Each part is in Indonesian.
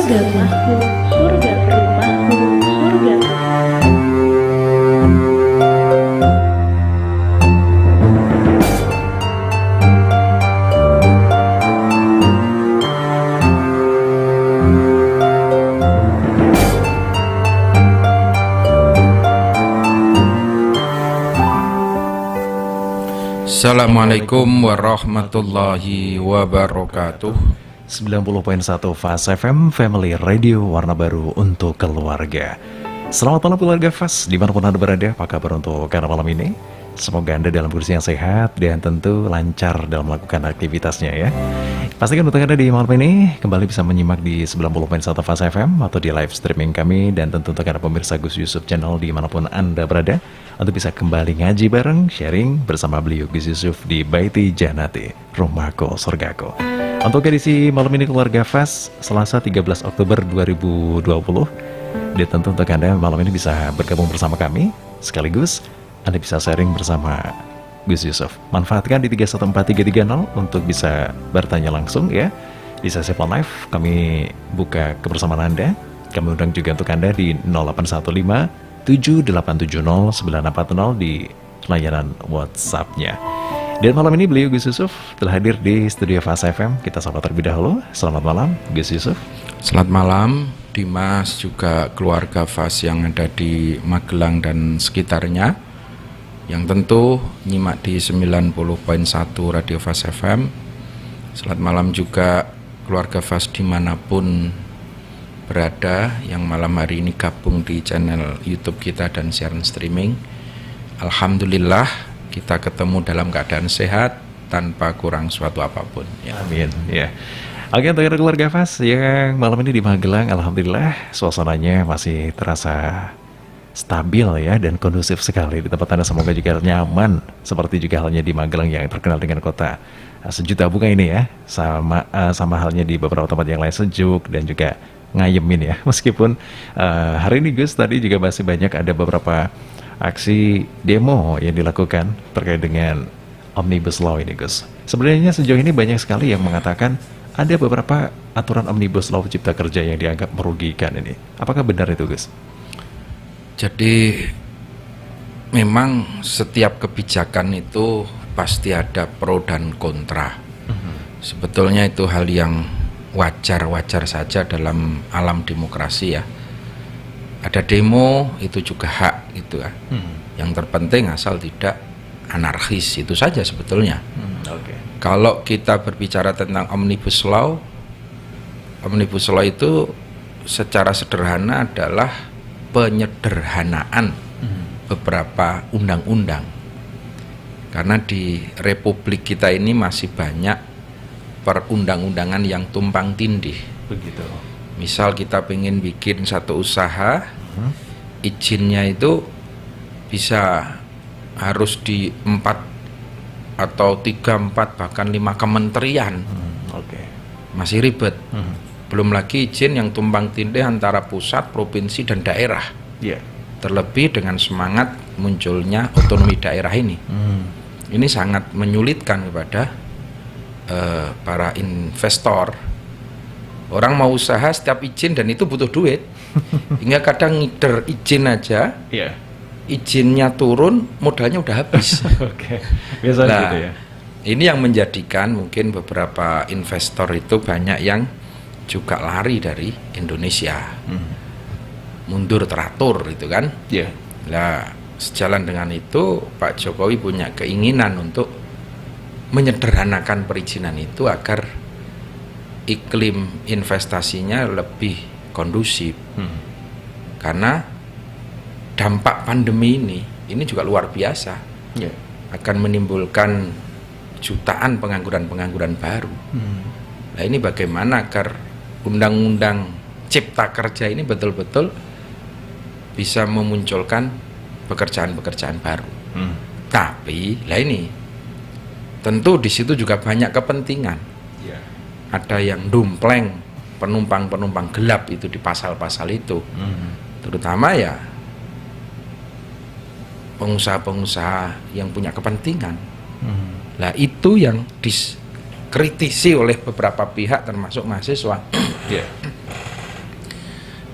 surga rumahku, surga rumahku, surga. Assalamualaikum warahmatullahi wabarakatuh. 90.1 Fast FM Family Radio, warna baru untuk keluarga. Selamat malam keluarga Fast, dimanapun Anda berada. Apa kabar untuk karena malam ini? Semoga Anda dalam kondisi yang sehat dan tentu lancar dalam melakukan aktivitasnya ya. Pastikan untuk Anda di malam ini kembali bisa menyimak di 90.1 Fast FM atau di live streaming kami. Dan tentu untuk Anda pemirsa Gus Yusuf Channel dimanapun Anda berada, untuk bisa kembali ngaji bareng, sharing bersama beliau Gus Yusuf di Baiti Janati, Rumahku Surgaku. Untuk edisi malam ini keluarga Fast, Selasa 13 Oktober 2020. Dan tentu untuk Anda malam ini bisa bergabung bersama kami, sekaligus Anda bisa sharing bersama Gus Yusuf. Manfaatkan di 314330 untuk bisa bertanya langsung ya. Di sesi phone live kami buka kebersamaan Anda. Kami undang juga untuk Anda di 0815 7870-9440 di layanan WhatsApp-nya. Dan malam ini beliau Gus Yusuf telah hadir di studio Fast FM. Kita sapa terlebih dahulu. Selamat malam Gus Yusuf. Selamat malam Dimas, juga keluarga Fast yang ada di Magelang dan sekitarnya, yang tentu nyimak di 90.1 Radio Fast FM. Selamat malam juga keluarga Fast dimanapun berada yang malam hari ini gabung di channel YouTube kita dan siaran streaming. Alhamdulillah kita ketemu dalam keadaan sehat tanpa kurang suatu apapun ya. Amin ya. Oke, untuk keluarga Fast yang malam ini di Magelang, alhamdulillah suasananya masih terasa stabil ya dan kondusif sekali di tempat Anda. Semoga juga nyaman seperti juga halnya di Magelang yang terkenal dengan kota sejuta bunga ini ya. Sama halnya di beberapa tempat yang lain, sejuk dan juga ngayemin ya. Meskipun hari ini Gus tadi juga masih banyak ada beberapa aksi demo yang dilakukan terkait dengan Omnibus Law ini Gus. Sebenarnya sejauh ini banyak sekali yang mengatakan ada beberapa aturan Omnibus Law Cipta Kerja yang dianggap merugikan ini. Apakah benar itu Gus? Jadi memang setiap kebijakan itu pasti ada pro dan kontra. Sebetulnya itu hal yang wajar-wajar saja dalam alam demokrasi ya. Ada demo itu juga hak gitu ya. Yang terpenting asal tidak anarkis, itu saja sebetulnya. Kalau kita berbicara tentang Omnibus Law itu secara sederhana adalah penyederhanaan beberapa undang-undang. Karena di Republik kita ini masih banyak perundang-undangan yang tumpang tindih. Begitu. Misal kita pengen bikin satu usaha, izinnya itu bisa harus di 4 atau 3, 4 bahkan 5 kementerian. Masih ribet. Belum lagi izin yang tumpang tindih antara pusat, provinsi dan daerah. Terlebih dengan semangat munculnya otonomi daerah ini. Ini sangat menyulitkan kepada para investor. Orang mau usaha setiap izin dan itu butuh duit. Hingga kadang ngider izin aja, izinnya turun, modalnya udah habis. Biasa nah, gitu ya. Ini yang menjadikan mungkin beberapa investor itu banyak yang juga lari dari Indonesia. Mundur teratur itu kan. Nah, sejalan dengan itu Pak Jokowi punya keinginan untuk menyederhanakan perizinan itu agar iklim investasinya lebih kondusif. Karena dampak pandemi ini juga luar biasa. Akan menimbulkan jutaan pengangguran baru. Nah, ini bagaimana agar undang-undang Cipta Kerja ini betul-betul bisa memunculkan pekerjaan-pekerjaan baru. Tapi lah ini tentu di situ juga banyak kepentingan. Ada yang dumpleng penumpang gelap itu di pasal-pasal itu. Terutama ya pengusaha-pengusaha yang punya kepentingan. Lah itu yang dikritisi oleh beberapa pihak termasuk mahasiswa.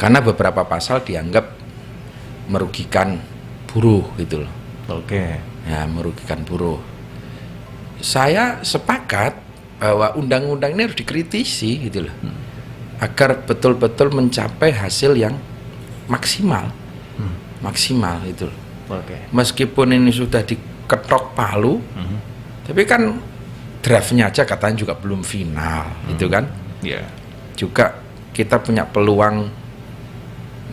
Karena beberapa pasal dianggap merugikan buruh gitu loh. Oke. Ya, merugikan buruh. Saya sepakat bahwa undang-undang ini harus dikritisi gitu loh. Agar betul-betul mencapai hasil yang maksimal. Maksimal itu loh. Oke. Meskipun ini sudah diketok palu, tapi kan draftnya aja katanya juga belum final, gitu kan? Iya. Juga kita punya peluang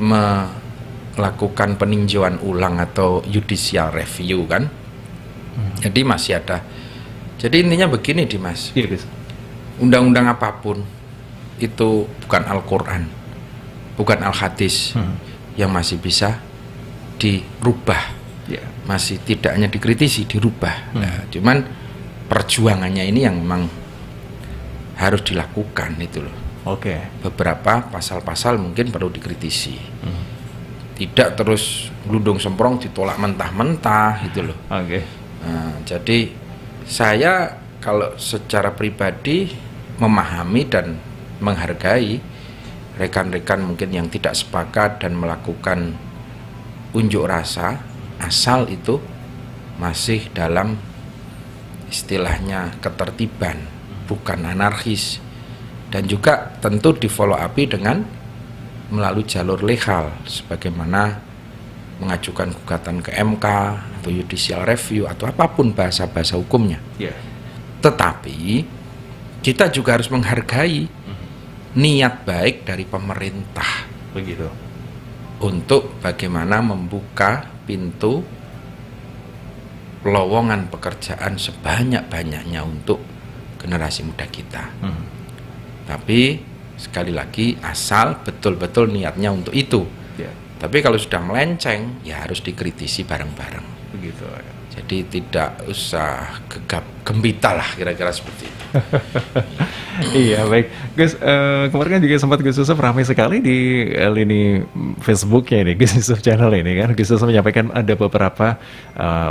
melakukan peninjauan ulang atau judicial review kan? Jadi masih ada. Jadi intinya begini Dimas, Iya, Gus. undang-undang apapun itu bukan Al-Quran, bukan Al-Hadis yang masih bisa dirubah, Iya. masih tidak hanya dikritisi, dirubah. Nah, cuman perjuangannya ini yang memang harus dilakukan itu loh. Oke. Beberapa pasal-pasal mungkin perlu dikritisi, tidak terus gelundung semprong ditolak mentah-mentah gitu loh. Oke. Nah, jadi saya kalau secara pribadi memahami dan menghargai rekan-rekan mungkin yang tidak sepakat dan melakukan unjuk rasa, asal itu masih dalam istilahnya ketertiban, bukan anarkis, dan juga tentu di follow up dengan melalui jalur legal sebagaimana mengajukan gugatan ke MK atau judicial review atau apapun bahasa-bahasa hukumnya. Iya. Tetapi kita juga harus menghargai niat baik dari pemerintah Begitu. untuk bagaimana membuka pintu lowongan pekerjaan sebanyak-banyaknya untuk generasi muda kita. Tapi sekali lagi asal betul-betul niatnya untuk itu. Iya. Tapi kalau sudah melenceng ya harus dikritisi bareng-bareng. Begitu. Jadi tidak usah gegap gembita lah kira-kira seperti itu. Iya, baik Gus, kemarin kan juga sempat Gus Yusuf ramai sekali di lini Facebooknya ini, Gus Yusuf channel ini kan. Gus Yusuf menyampaikan ada beberapa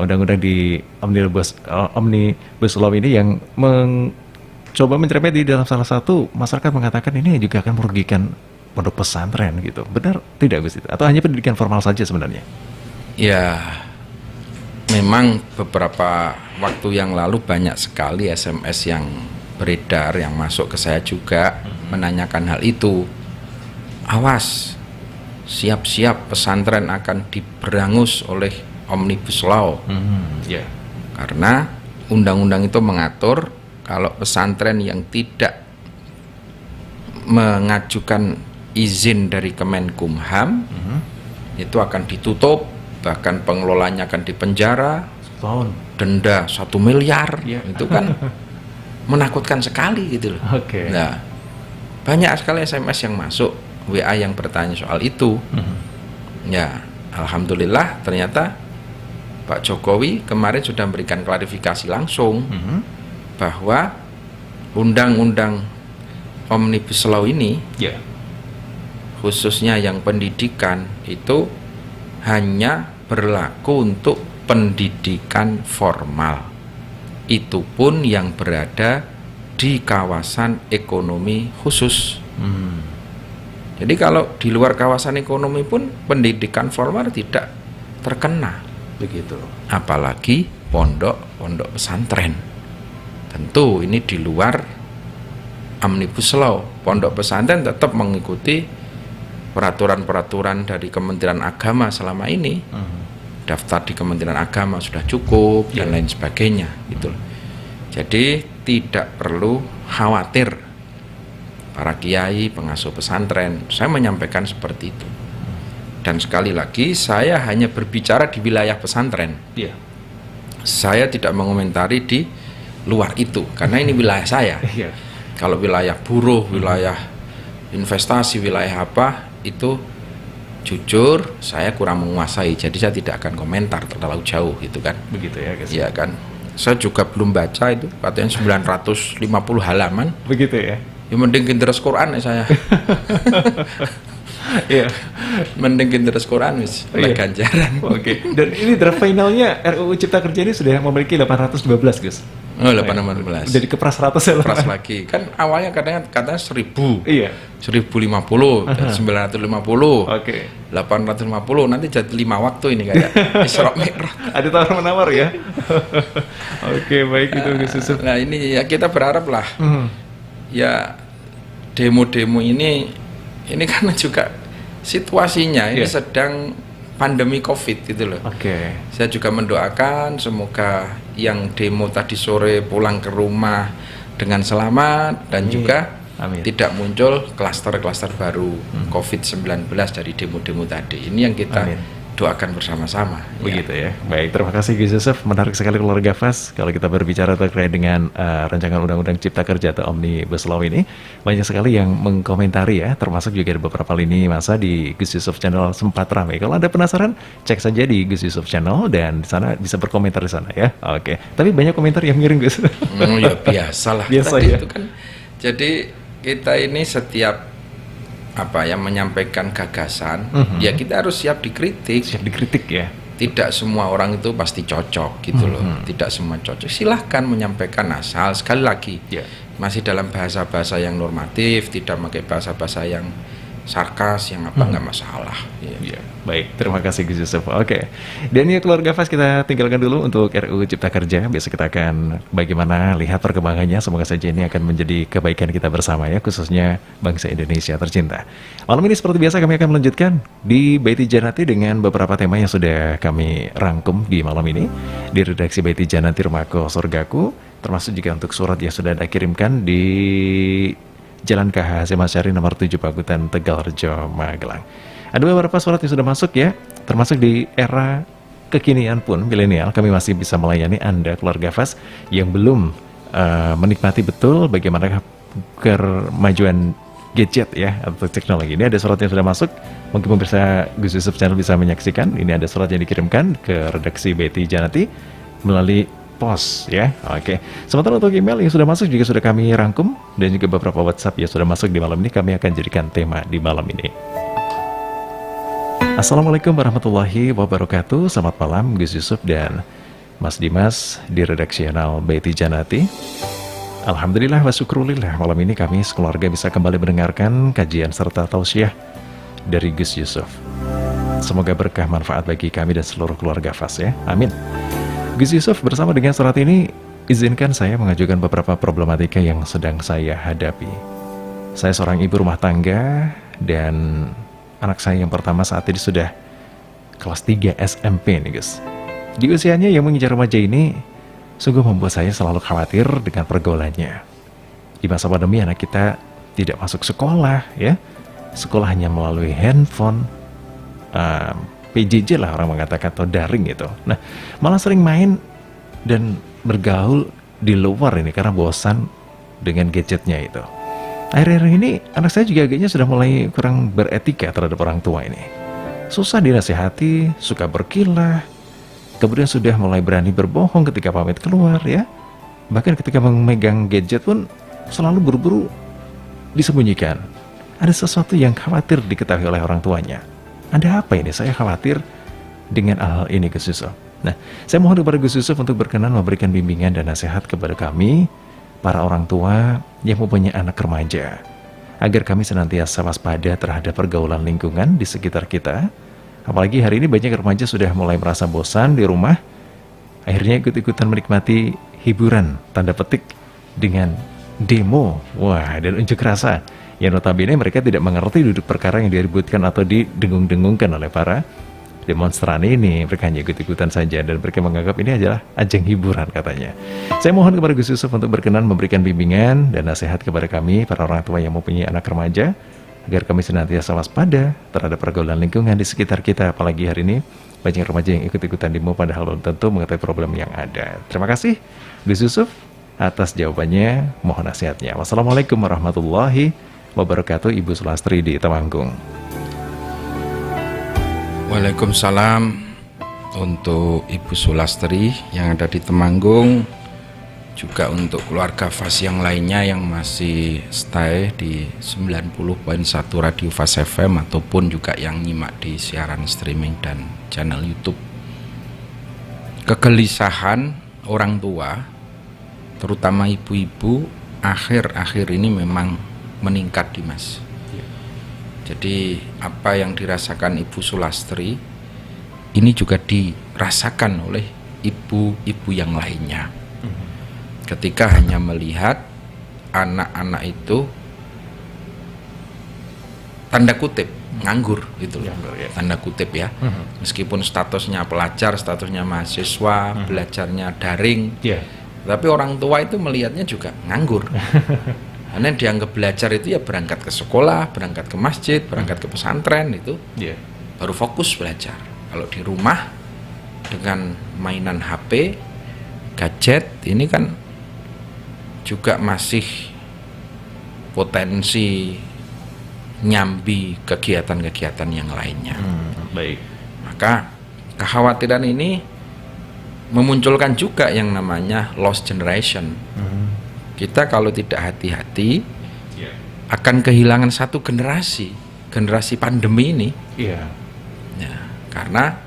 undang-undang di Omnibus Law ini yang coba mencermet di dalam salah satu masyarakat mengatakan ini juga akan merugikan pondok pesantren gitu. Benar tidak Gus? Atau hanya pendidikan formal saja sebenarnya? Ya, memang beberapa waktu yang lalu banyak sekali SMS yang beredar yang masuk ke saya juga menanyakan hal itu. Awas, siap-siap pesantren akan diberangus oleh Omnibus Law. Ya. Karena undang-undang itu mengatur kalau pesantren yang tidak mengajukan izin dari Kemenkumham itu akan ditutup, bahkan pengelolanya akan dipenjara, Tahun. denda 1 miliar. Ya. Itu kan menakutkan sekali gitu loh. Oke. Nah, banyak sekali SMS yang masuk, WA yang bertanya soal itu. Ya, alhamdulillah ternyata Pak Jokowi kemarin sudah memberikan klarifikasi langsung bahwa undang-undang Omnibus Law ini Ya. khususnya yang pendidikan itu hanya berlaku untuk pendidikan formal, itu pun yang berada di kawasan ekonomi khusus. Jadi kalau di luar kawasan ekonomi pun pendidikan formal tidak terkena, Begitu. apalagi pondok pesantren. Tentu ini di luar Omnibus Law. Pondok pesantren tetap mengikuti peraturan-peraturan dari Kementerian Agama selama ini. Daftar di Kementerian Agama sudah cukup dan lain sebagainya gitu loh. Jadi tidak perlu khawatir para kiai, pengasuh pesantren. Saya menyampaikan seperti itu. Dan sekali lagi saya hanya berbicara di wilayah pesantren. Iya. Saya tidak mengomentari di luar itu karena ini wilayah saya. Iya. Kalau wilayah buruh, wilayah investasi, wilayah apa itu jujur saya kurang menguasai, jadi saya tidak akan komentar terlalu jauh gitu kan. Begitu ya guys. Iya kan. Saya juga belum baca itu, katanya 950 halaman. Begitu ya. Ya mending kinteres Quran ya saya. Iya. Mending terus Quran wis oleh Iya. ganjaran. Oke. Dan ini draft finalnya RUU Cipta Kerja ini sudah memiliki 812, Gus. Oh, 816. Jadi kepras 100 ya. Keras lagi. Kan awalnya katanya 1000. Iya. 1050, 950. Oke. 850 nanti jadi 5 waktu ini kayak Isra Mi'raj. Ada tawar-menawar ya. Oke, baik itu Gus Yusuf. Nah, ini ya kita berharap lah. Hmm. Ya demo-demo ini karena juga situasinya ini Iya. sedang pandemi Covid gitu loh. Oke. Saya juga mendoakan semoga yang demo tadi sore pulang ke rumah dengan selamat dan Amin. juga Amin. tidak muncul klaster-klaster baru COVID-19 dari demo-demo tadi. Ini yang kita Amin. doakan bersama-sama. Begitu ya. Baik, terima kasih Gus Yusuf. Menarik sekali keluarga FAS. Kalau kita berbicara terkait dengan rancangan Undang-Undang Cipta Kerja atau Omnibus Law ini, banyak sekali yang mengkomentari ya, termasuk juga ada beberapa lini masa di Gus Yusuf Channel sempat ramai. Kalau Anda penasaran, cek saja di Gus Yusuf Channel dan di sana bisa berkomentar di sana ya. Oke. Tapi banyak komentar yang miring Gus. Ya biasalah. Biasa Tadi ya. itu kan. Jadi kita ini setiap menyampaikan gagasan, ya kita harus siap dikritik. Siap dikritik ya. Tidak semua orang itu pasti cocok gitu loh. Tidak semua cocok. Silahkan menyampaikan asal sekali lagi Ya. masih dalam bahasa-bahasa yang normatif, tidak pakai bahasa-bahasa yang sarkas, yang nggak masalah. Ya. Ya, baik. Terima kasih Gus Yusuf. Oke. Dan ya keluarga FAS kita tinggalkan dulu untuk RUU Cipta Kerja. Besok kita akan bagaimana lihat perkembangannya. Semoga saja ini akan menjadi kebaikan kita bersama ya, khususnya bangsa Indonesia tercinta. Malam ini seperti biasa kami akan melanjutkan di Baiti Janati dengan beberapa tema yang sudah kami rangkum di malam ini di redaksi Baiti Janati Rumahku Surgaku, termasuk juga untuk surat yang sudah Anda kirimkan di Jalan KH Hasyim Asy'ari nomor 7 Pakutan, Tegalrejo, Magelang. Ada beberapa surat yang sudah masuk ya, termasuk di era kekinian pun milenial kami masih bisa melayani Anda keluarga FAS yang belum menikmati betul bagaimana kemajuan gadget ya atau teknologi. Ini ada surat yang sudah masuk, mungkin pemirsa Gus Yusuf Channel bisa menyaksikan. Ini ada surat yang dikirimkan ke redaksi Baiti Janati melalui pos ya. Oke. Sementara untuk email yang sudah masuk juga sudah kami rangkum dan juga beberapa WhatsApp yang sudah masuk di malam ini kami akan jadikan tema di malam ini. Assalamualaikum warahmatullahi wabarakatuh. Selamat malam Gus Yusuf dan Mas Dimas di redaksional Baiti Janati. Alhamdulillah wa syukrulillah, malam ini kami sekeluarga bisa kembali mendengarkan kajian serta tausiah dari Gus Yusuf. Semoga berkah manfaat bagi kami dan seluruh keluarga FAS ya. Amin. Gus Yusuf, bersama dengan surat ini, izinkan saya mengajukan beberapa problematika yang sedang saya hadapi. Saya seorang ibu rumah tangga dan anak saya yang pertama saat ini sudah kelas 3 SMP nih Gus. Di usianya yang menginjak remaja ini, sungguh membuat saya selalu khawatir dengan pergaulannya. Di masa pandemi anak kita tidak masuk sekolah ya. Sekolah hanya melalui handphone, PJJ lah orang mengatakan, atau daring gitu. Nah, malah sering main dan bergaul di luar ini karena bosan dengan gadgetnya itu. Akhir-akhir ini anak saya juga agaknya sudah mulai kurang beretika terhadap orang tua ini. Susah dinasihati, suka berkilah, kemudian sudah mulai berani berbohong ketika pamit keluar ya. Bahkan ketika memegang gadget pun selalu buru-buru disembunyikan. Ada sesuatu yang khawatir diketahui oleh orang tuanya. Ada apa ini? Saya khawatir dengan hal ini Gus Yusuf. Nah, saya mohon kepada Gus Yusuf untuk berkenan memberikan bimbingan dan nasihat kepada kami, para orang tua yang mempunyai anak remaja, agar kami senantiasa waspada terhadap pergaulan lingkungan di sekitar kita. Apalagi hari ini banyak remaja sudah mulai merasa bosan di rumah, akhirnya ikut-ikutan menikmati hiburan, tanda petik, dengan demo, wah, dan unjuk rasa. Yang notabene mereka tidak mengerti duduk perkara yang diributkan atau didengung-dengungkan oleh para demonstran ini. Mereka hanya ikut-ikutan saja dan mereka menganggap ini adalah ajang hiburan katanya. Saya mohon kepada Gus Yusuf untuk berkenan memberikan bimbingan dan nasihat kepada kami, para orang tua yang mempunyai anak remaja, agar kami senantiasa waspada terhadap pergaulan lingkungan di sekitar kita. Apalagi hari ini banyak remaja yang ikut-ikutan demo padahal belum tentu mengetahui problem yang ada. Terima kasih Gus Yusuf atas jawabannya, mohon nasihatnya. Wassalamualaikum warahmatullahi wabarakatuh. Ibu Sulastri di Temanggung. Waalaikumsalam untuk Ibu Sulastri yang ada di Temanggung. juga untuk keluarga Fas yang lainnya yang masih stay di 90.1 Radio Fas FM ataupun juga yang nyimak di siaran streaming dan channel YouTube. Kegelisahan orang tua, terutama ibu-ibu, akhir-akhir ini memang meningkat, Dimas. Jadi apa yang dirasakan Ibu Sulastri ini juga dirasakan oleh ibu-ibu yang lainnya. Ketika hanya melihat anak-anak itu tanda kutip nganggur gitu loh, tanda kutip ya. Meskipun statusnya pelajar, statusnya mahasiswa, belajarnya daring, tapi orang tua itu melihatnya juga nganggur. Karena dianggap belajar itu ya berangkat ke sekolah, berangkat ke masjid, berangkat ke pesantren itu, baru fokus belajar. Kalau di rumah dengan mainan HP, gadget, ini kan juga masih potensi nyambi kegiatan-kegiatan yang lainnya. Baik. Maka kekhawatiran ini memunculkan juga yang namanya lost generation. Kita kalau tidak hati-hati akan kehilangan satu generasi pandemi ini. Ya, karena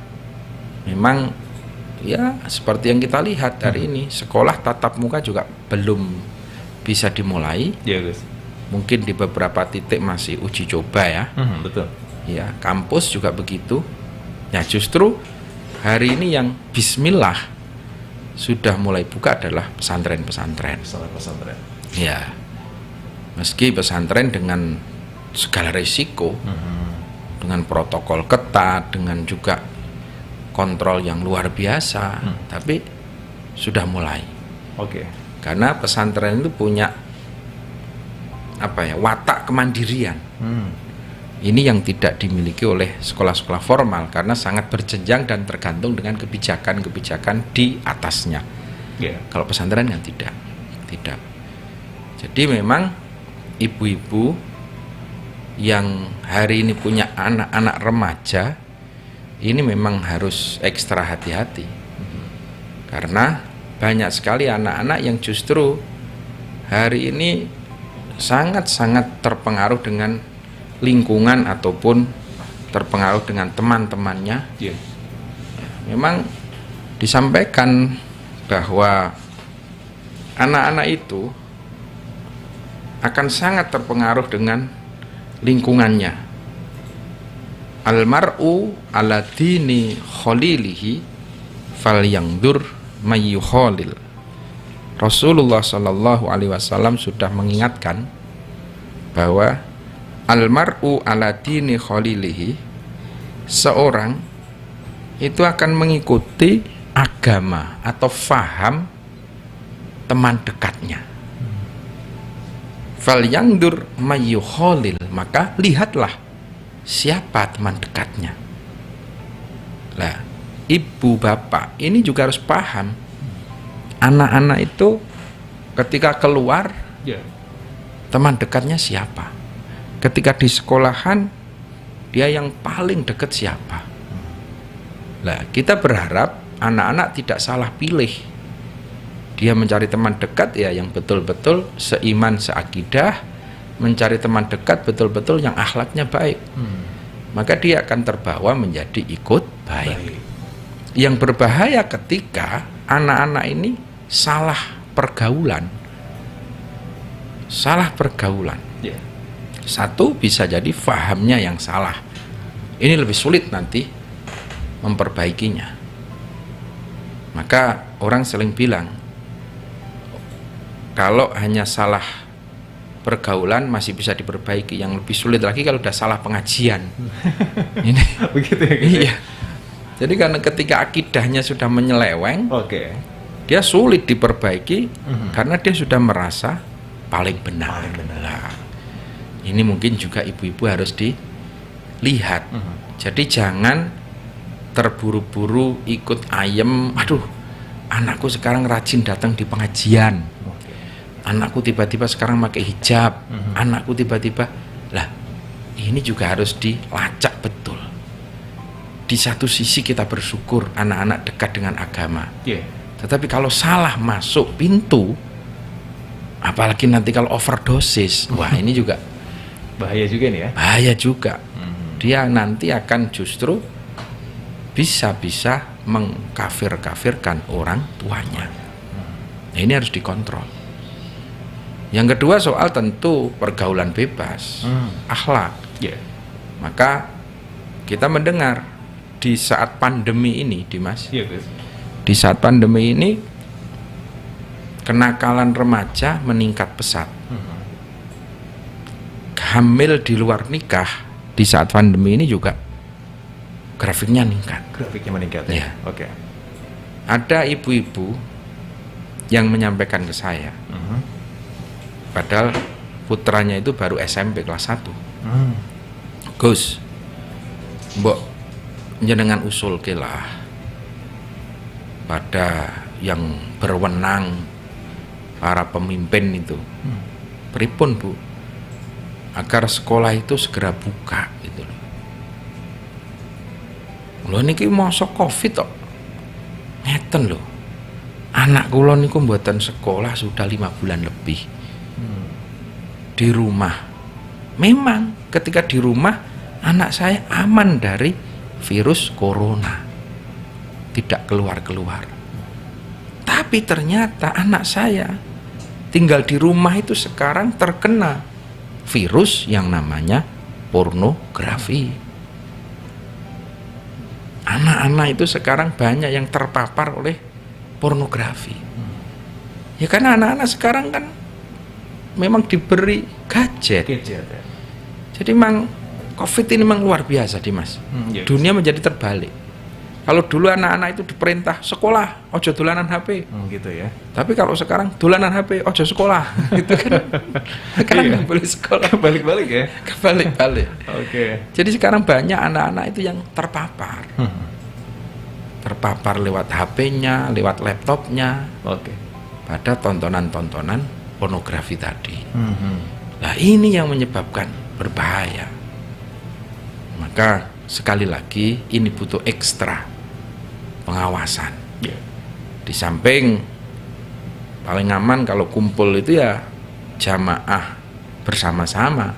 memang ya seperti yang kita lihat hari ini, sekolah tatap muka juga belum bisa dimulai. Guys. Mungkin di beberapa titik masih uji coba ya. Betul. Ya, kampus juga begitu. Ya, justru hari ini yang bismillah sudah mulai buka adalah pesantren-pesantren. Pesantren. Ya. Meski pesantren dengan segala risiko, dengan protokol ketat, dengan juga kontrol yang luar biasa, tapi sudah mulai. Karena pesantren itu punya watak kemandirian. Ini yang tidak dimiliki oleh sekolah-sekolah formal karena sangat berjenjang dan tergantung dengan kebijakan-kebijakan di atasnya. Kalau pesantren kan tidak. Jadi memang ibu-ibu yang hari ini punya anak-anak remaja ini memang harus ekstra hati-hati. Karena banyak sekali anak-anak yang justru hari ini sangat-sangat terpengaruh dengan lingkungan ataupun terpengaruh dengan teman-temannya. Memang disampaikan bahwa anak-anak itu akan sangat terpengaruh dengan lingkungannya. Almar'u ala dini khalilihi falyangdur mayyukhalil. Rasulullah Shallallahu Alaihi Wasallam sudah mengingatkan bahwa almar'u ala dini khalilihi, seorang itu akan mengikuti agama atau faham teman dekatnya. Falyangdur mayyukhalil, maka lihatlah siapa teman dekatnya. Lah, ibu bapak ini juga harus paham anak-anak itu ketika keluar teman dekatnya siapa. Ketika di sekolahan dia yang paling dekat siapa. Lah, kita berharap anak-anak tidak salah pilih. Dia mencari teman dekat ya yang betul-betul seiman, seakidah, mencari teman dekat betul-betul yang akhlaknya baik. Maka dia akan terbawa menjadi ikut baik. Yang berbahaya ketika anak-anak ini salah pergaulan. Satu, bisa jadi fahamnya yang salah. Ini lebih sulit nanti memperbaikinya. Maka orang sering bilang, kalau hanya salah pergaulan masih bisa diperbaiki, yang lebih sulit lagi kalau udah salah pengajian. Ini begitu ya. Iya. Jadi karena ketika akidahnya sudah menyeleweng, dia sulit diperbaiki karena dia sudah merasa paling benar. Nah, ini mungkin juga ibu-ibu harus dilihat. Jadi jangan terburu-buru ikut ayem. Aduh, anakku sekarang rajin datang di pengajian. Anakku tiba-tiba sekarang pakai hijab. Anakku tiba-tiba, lah ini juga harus dilacak betul. Di satu sisi kita bersyukur anak-anak dekat dengan agama, Tetapi kalau salah masuk pintu, apalagi nanti kalau overdosis, wah ini juga Bahaya juga nih ya. bahaya juga. Dia nanti akan justru bisa-bisa mengkafir-kafirkan orang tuanya. Nah, ini harus dikontrol. Yang kedua soal tentu pergaulan bebas, akhlak. Ya. Maka kita mendengar di saat pandemi ini, Dimas, Iya, Gus. di saat pandemi ini kenakalan remaja meningkat pesat. Hamil di luar nikah di saat pandemi ini juga grafiknya meningkat. Grafiknya meningkat ya. Iya. Oke. Ada ibu-ibu yang menyampaikan ke saya, padahal putranya itu baru SMP kelas 1. Gus, mbok jenengan usul kelah pada yang berwenang, para pemimpin itu, pripun Bu, agar sekolah itu segera buka gitu loh. Lho niki masa Covid tok. Ngeten lho. Anak kula niku mboten sekolah sudah 5 bulan lebih. Di rumah. Memang ketika di rumah anak saya aman dari virus corona. Tidak keluar-keluar. Tapi ternyata anak saya tinggal di rumah itu sekarang terkena virus yang namanya pornografi. Anak-anak itu sekarang banyak yang terpapar oleh pornografi. Ya karena anak-anak sekarang kan memang diberi gadget. Gadget ya. Jadi memang Covid ini memang luar biasa, Dimas. Yes. Dunia menjadi terbalik. Kalau dulu anak-anak itu diperintah sekolah, ojo dolanan HP. Gitu ya. Tapi kalau sekarang dolanan HP, ojo sekolah. Gitu kan. Sekarang nggak boleh sekolah. Balik-balik ya. Kebalik-balik. Oke. Jadi sekarang banyak anak-anak itu yang terpapar. Terpapar lewat HP-nya, lewat laptopnya, Oke. pada tontonan-tontonan pornografi tadi. Nah ini yang menyebabkan berbahaya. Maka sekali lagi ini butuh ekstra pengawasan. Ya. Di samping paling aman kalau kumpul itu ya jamaah bersama-sama.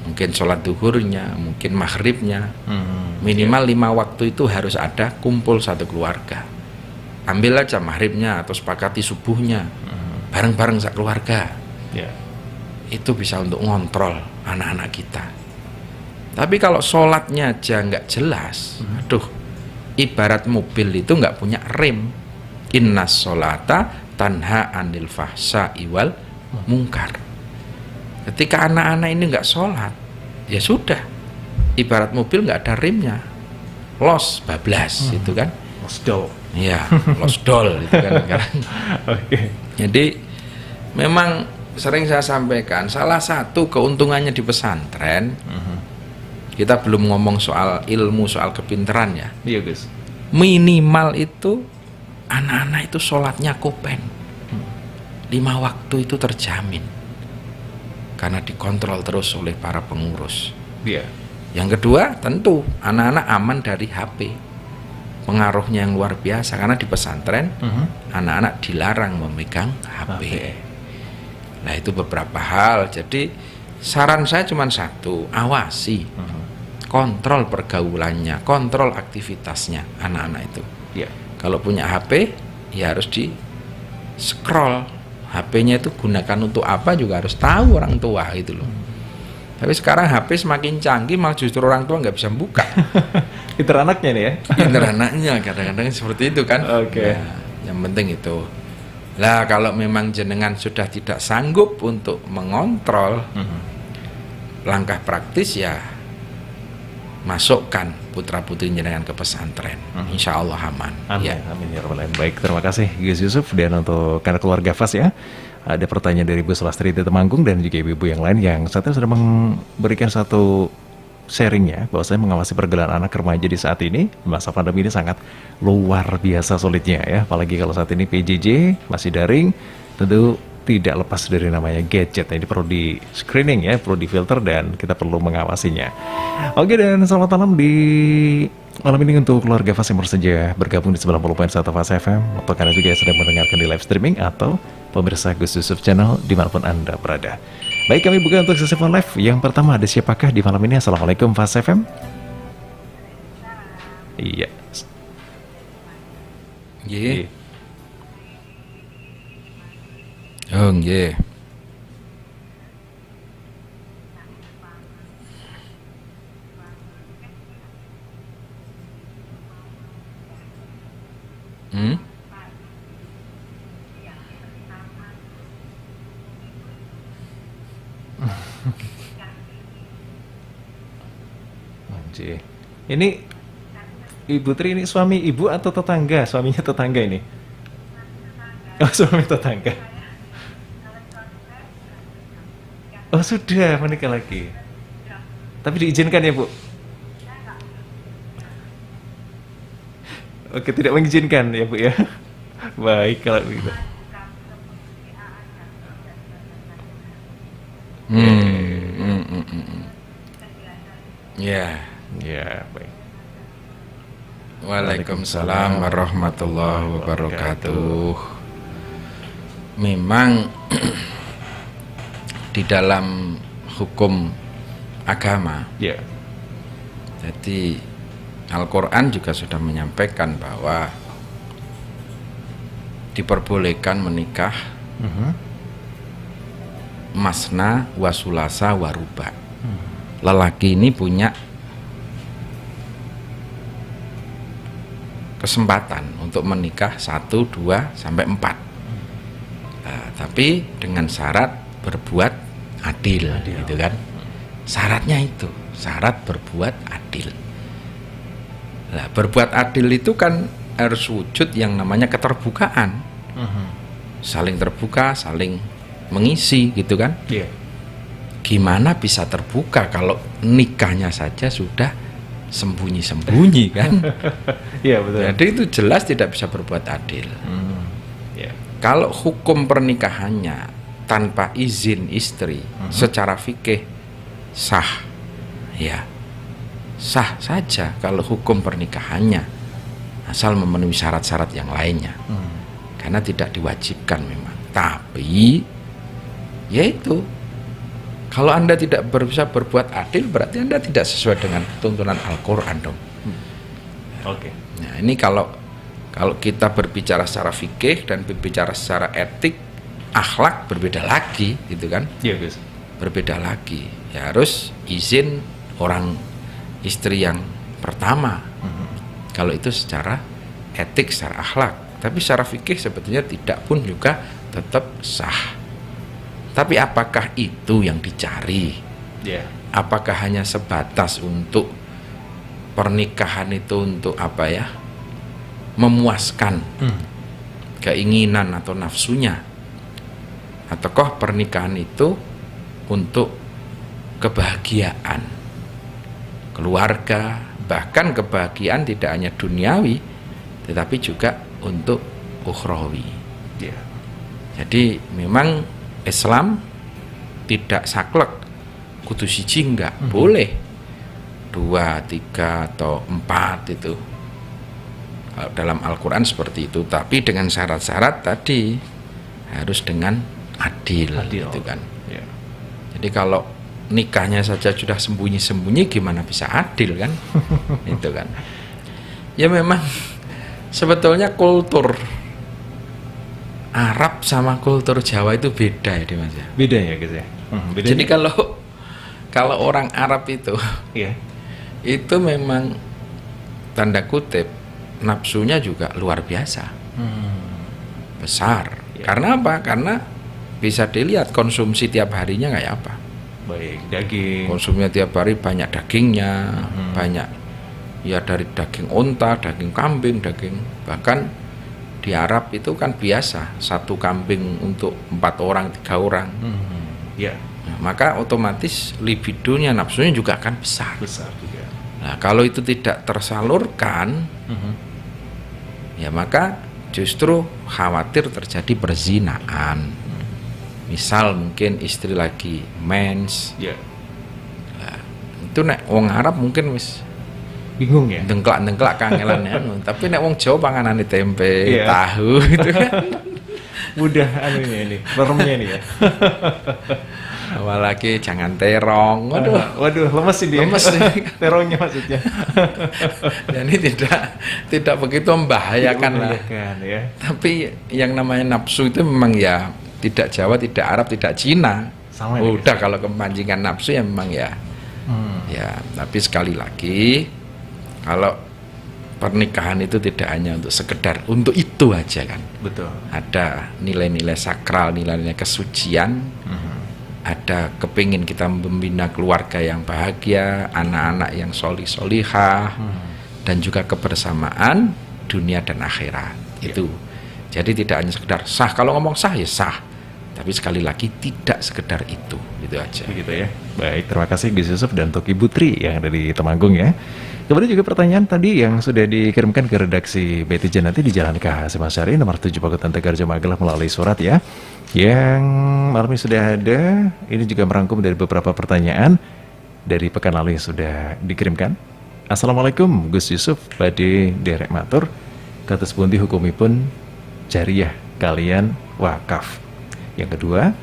Mungkin sholat duhurnya, mungkin maghribnya, minimal 5 waktu itu harus ada kumpul satu keluarga. Ambil aja maghribnya atau sepakati subuhnya, bareng-bareng satu keluarga. Ya. Itu bisa untuk ngontrol anak-anak kita. Tapi kalau sholatnya aja nggak jelas, aduh, ibarat mobil itu nggak punya rem. Innas sholata tanha anil fahsya'i wal mungkar. Ketika anak-anak ini nggak sholat, ya sudah, ibarat mobil nggak ada remnya, los bablas itu kan. Losdol. Iya, los dol itu kan sekarang. Oke. Jadi memang sering saya sampaikan, salah satu keuntungannya di pesantren, kita belum ngomong soal ilmu, soal kepintaran ya. Iya, Gus. Minimal itu anak-anak itu sholatnya kopen, 5 waktu itu terjamin, karena dikontrol terus oleh para pengurus. Iya. Yang kedua tentu anak-anak aman dari HP, pengaruhnya yang luar biasa, karena di pesantren anak-anak dilarang memegang HP. Nah itu beberapa hal. Jadi saran saya cuma satu, awasi, kontrol pergaulannya, kontrol aktivitasnya anak-anak itu. Iya. Kalau punya HP ya harus di scroll, HP-nya itu gunakan untuk apa juga harus tahu orang tua gitu loh. Tapi sekarang HP semakin canggih, malah justru orang tua nggak bisa buka. Pinter anaknya nih ya. Pinter anaknya kadang-kadang seperti itu kan. Oke. Nah, yang penting itu. Lah kalau memang jenengan sudah tidak sanggup untuk mengontrol, langkah praktis ya masukkan putra putri jenengan ke pesantren. Insya Allah aman. Amin, Ya. amin ya rabbal alamin. Baik, terima kasih Gus Yusuf. Dan untuk karena keluarga Fas ya, ada pertanyaan dari Bu Sulastri di Temanggung dan juga ibu-ibu yang lain yang saat ini sudah memberikan satu sharingnya bahwa saya mengawasi pergaulan anak remaja di saat ini, masa pandemi ini sangat luar biasa sulitnya ya. Apalagi kalau saat ini PJJ masih daring, tentu tidak lepas dari namanya gadget. Ini perlu di screening ya, perlu difilter dan kita perlu mengawasinya. Oke, dan selamat malam di Malam ini untuk keluarga Fas yang baru saja bergabung di 90.1 Fas FM, untuk Anda juga yang sedang mendengarkan di live streaming atau pemirsa Gus Yusuf Channel dimanapun Anda berada. Baik, kami buka untuk sesi phone live. Yang pertama ada siapakah di malam ini? Assalamualaikum Fas FM. Iya. Nggih. Oh, nggih. Hmm? Anjir. Ini Ibu Tri ini suami ibu atau tetangga? Suaminya tetangga ini? Oh, suami tetangga. Oh, sudah menikah lagi. Tapi diizinkan ya, Bu? Oke, tidak mengizinkan ya, Bu ya. Baik kalau begitu. Ya. Ya, baik. Waalaikumsalam warahmatullahi wabarakatuh. Memang di dalam hukum agama, Ya. jadi Al-Quran juga sudah menyampaikan bahwa diperbolehkan menikah masna wasulasa waruba. Lelaki ini punya kesempatan untuk menikah 1, 2, sampai 4. Nah, tapi dengan syarat berbuat adil. Gitu kan. Syaratnya itu, syarat berbuat adil. Nah, berbuat adil itu kan harus wujud yang namanya keterbukaan. Saling terbuka, saling mengisi gitu kan. Iya. Gimana bisa terbuka kalau nikahnya saja sudah sembunyi-sembunyi kan? Iya, betul. Jadi itu jelas tidak bisa berbuat adil. Ya. Kalau hukum pernikahannya tanpa izin istri secara fikih sah, ya sah saja kalau hukum pernikahannya, asal memenuhi syarat-syarat yang lainnya. Karena tidak diwajibkan memang. Tapi yaitu kalau Anda tidak bisa berbuat adil, berarti Anda tidak sesuai dengan tuntunan Al-Quran dong. Oke. Nah, ini kalau kita berbicara secara fikih dan berbicara secara etik, akhlak berbeda lagi, gitu kan? Iya, Gus. Berbeda lagi. Ya harus izin orang istri yang pertama. Kalau itu secara etik, secara akhlak. Tapi secara fikih sebetulnya tidak pun juga tetap sah. Tapi apakah itu yang dicari? Ya. Apakah hanya sebatas untuk pernikahan itu untuk apa ya? Memuaskan keinginan atau nafsunya? Ataukah pernikahan itu untuk kebahagiaan keluarga, bahkan kebahagiaan tidak hanya duniawi tetapi juga untuk ukhrawi. Ya. Jadi memang Islam tidak saklek kudu siji enggak, boleh 2, 3 atau 4 itu. Kalau dalam Al-Quran seperti itu, tapi dengan syarat-syarat tadi harus dengan adil. Gitu kan. Ya. Jadi kalau nikahnya saja sudah sembunyi-sembunyi, gimana bisa adil kan? Itu kan. Ya memang sebetulnya kultur Arab sama kultur Jawa itu beda ya, Mas ya. Beda ya, Gus ya. Jadi kalau orang Arab itu ya, itu memang tanda kutip nafsunya juga luar biasa. Besar. Ya. Karena apa? Karena bisa dilihat konsumsi tiap harinya kayak apa. baik daging. Konsumnya tiap hari banyak dagingnya, banyak ya dari daging unta, daging kambing, daging bahkan di Arab itu kan biasa satu kambing untuk 4 orang, 3 orang. Ya. Nah, maka otomatis libidonya, nafsunya juga akan besar. Besar juga. Nah, kalau itu tidak tersalurkan, ya maka justru khawatir terjadi perzinaan. Misal mungkin istri lagi mens, Ya. itu nek wong Arab mungkin wis Bingung ya? dengklak-dengklak kangelan anu. Tapi nek wong Jawa panganane tempe, Iya. tahu gitu kan. Mudah anunya ini, meremnya nih ya. Apalagi jangan terong. Waduh. Waduh, lemes sih dia. Lemes nih. Terongnya maksudnya. Dan ini tidak begitu membahayakan lah. Membahayakan, ya. Tapi yang namanya nafsu itu memang ya tidak Jawa, tidak Arab, tidak Cina. Sama ya, Udah kalau kepancingan nafsu ya memang ya. Ya, tapi sekali lagi kalau pernikahan itu tidak hanya untuk sekedar untuk itu aja kan. Betul. Ada nilai-nilai sakral, nilai-nilai kesucian. Ada kepingin kita membina keluarga yang bahagia, anak-anak yang solihah, dan juga kebersamaan dunia dan akhirat. Itu. Jadi tidak hanya sekedar sah. Kalau ngomong sah ya sah. Tapi sekali lagi tidak sekedar itu aja. Begitu ya. Baik, terima kasih Gus Yusuf dan untuk Ibu Tri yang ada di Temanggung ya. Kemudian juga pertanyaan tadi yang sudah dikirimkan ke redaksi BT Janati di Jalan KH Hasyim Asy'ari nomor 7 Pakutan Tegarjo Magelang melalui surat ya. Yang malam ini sudah ada, ini juga merangkum dari beberapa pertanyaan dari pekan lalu yang sudah dikirimkan. Assalamualaikum Gus Yusuf, badhe derek matur kados pundi hukumipun jariyah kalian wakaf. Yang kedua,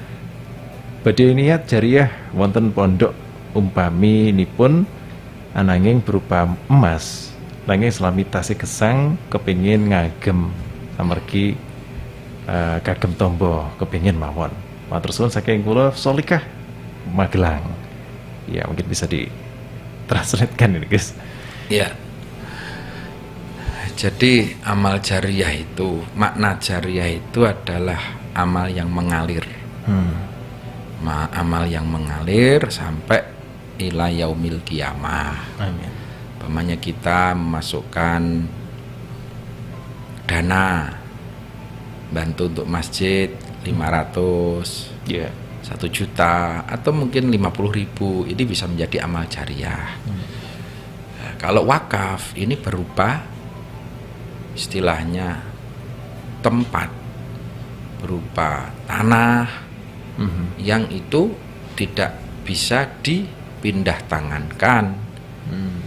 badhe niat jariyah wonten pondok umpami nipun ananging berupa emas nanging selami tasih gesang kepingin ngagem amargi kagem tombo kepingin mawon. Matur suwun saking kula Solikah Magelang. Ya, mungkin bisa ditranslatekan ini guys. Ya. Jadi amal jariyah itu, makna jariyah itu adalah amal yang mengalir. Amal yang mengalir sampai ila yaumil qiyamah. Amin. Umpamanya kita memasukkan dana bantu untuk masjid 500, Ya. 1 juta atau mungkin 50.000, ini bisa menjadi amal jariyah. Nah, kalau wakaf ini berupa istilahnya tempat, berupa tanah yang itu tidak bisa dipindah tangankan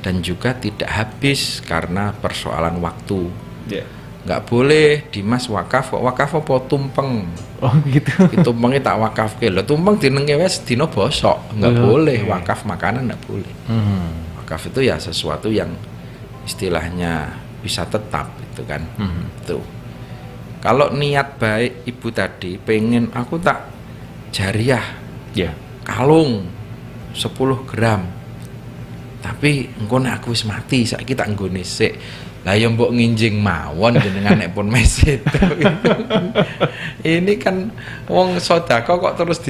dan juga tidak habis karena persoalan waktu. Ya. Nggak boleh Dimas wakaf kok wakaf apa tumpeng. Oh gitu. Tumpengnya tak wakaf ke lo, tumpeng dinengke wes dino bosok, nggak Oh, boleh. oke. Wakaf makanan nggak boleh. Wakaf itu ya sesuatu yang istilahnya bisa tetap itu kan. Tuh. Kalau niat baik ibu tadi pengen aku tak jariyah Ya. kalung 10 gram, tapi engko nek aku wis mati saiki tak nggone sik. Lah ya mbok nginjing mawon jenengan nek pun mesit. Ini kan wong sedekah kok terus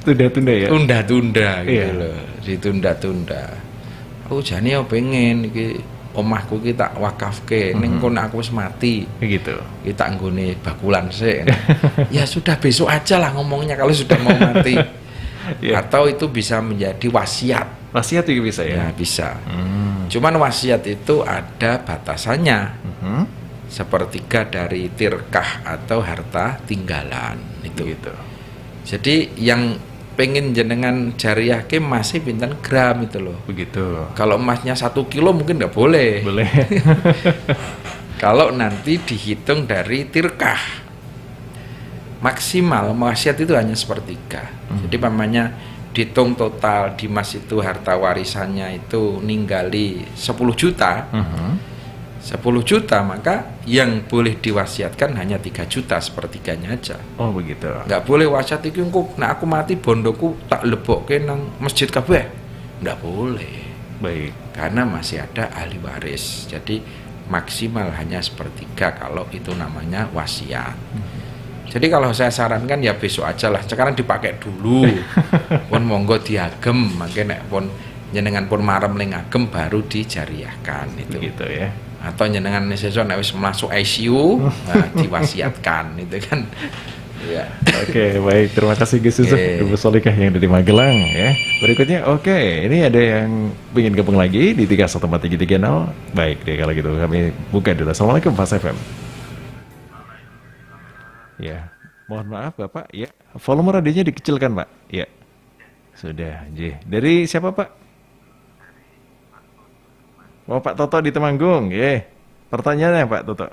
Tunda-tunda ya. ditunda-tunda gitu Iya. loh, ditunda-tunda. Aku jane yo pengen iki omahku ki tak wakafke ning engko nek aku wis mati. Begitu. Ki tak nggone bakulan sik. Ya sudah besok aja lah ngomongnya kalau sudah mau mati. Ya. Atau itu bisa menjadi wasiat. Wasiat juga bisa Ya ya. bisa. Cuman wasiat itu ada batasannya. Sepertiga dari tirkah atau harta tinggalan itu. Gitu. Jadi yang pengen jenengan jariyah ke masih pinten gram itu loh. Begitu. Kalau emasnya 1 kilo mungkin nggak boleh. Boleh. Kalau nanti dihitung dari tirkah, maksimal wasiat itu hanya sepertiga. Jadi pamannya dihitung total Dimas itu harta warisannya itu ninggali 10 juta. 10 juta, maka yang boleh diwasiatkan hanya 3 juta, sepertiganya aja. Oh begitu. Nggak boleh wasiat iki engko nek aku mati bondoku tak lebokke nang masjid kabeh. Nggak boleh. Baik. Karena masih ada ahli waris. Jadi maksimal hanya sepertiga kalau itu namanya wasiat. Jadi kalau saya sarankan ya besok aja lah. Sekarang dipakai dulu. Pun monggo diagem, makanya nek pun jenengan pun marem ning agem baru dijariyahkan itu. Begitu ya. Atau jenengan sesuk nek wis masuk ICU nah, diwasiatkan itu kan. Ya. Oke, baik. Terima kasih Gus Yusuf, Oke. Ibu Solikah yang dari Magelang ya. Berikutnya, oke, ini ada yang ingin gabung lagi di 314330. Baik deh kalau gitu kami buka dulu. Assalamualaikum Fas FM. Ya, mohon maaf Bapak. Ya, volume radionya dikecilkan Pak. Ya, sudah. J. Dari siapa Pak? Oh, Pak Toto di Temanggung, pertanyaannya Pak Toto.